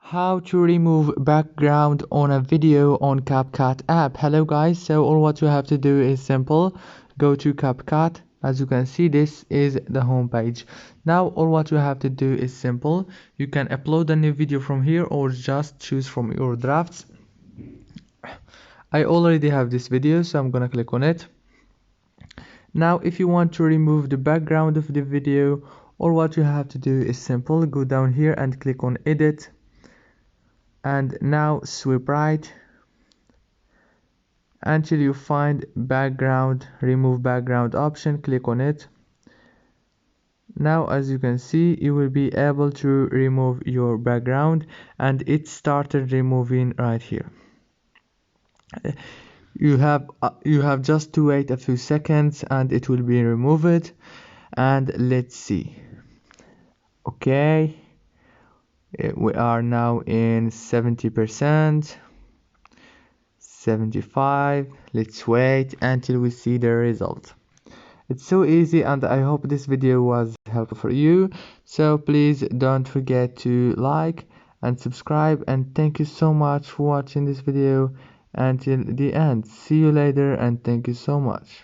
How to remove background on a video on CapCut app. Hello guys, so all what you have to do is simple. Go to CapCut. As you can see, this is the home page. Now all what you have to do is simple. You can upload a new video from here or just choose from your drafts. I already have this video, so I'm gonna click on it. Now if you want to remove the background of the video, all what you have to do is simple. Go down here and click on edit, and now swipe right until you find background, remove background option. Click on it. Now as you can see, you will be able to remove your background, and it started removing right here. You have just to wait a few seconds and it will be removed. And let's see. Okay, we are now in 70%, 75. Let's wait until we see the result. It's so easy, and I hope this video was helpful for you. So please don't forget to like and subscribe, and thank you so much for watching this video until the end. See you later, and thank you so much.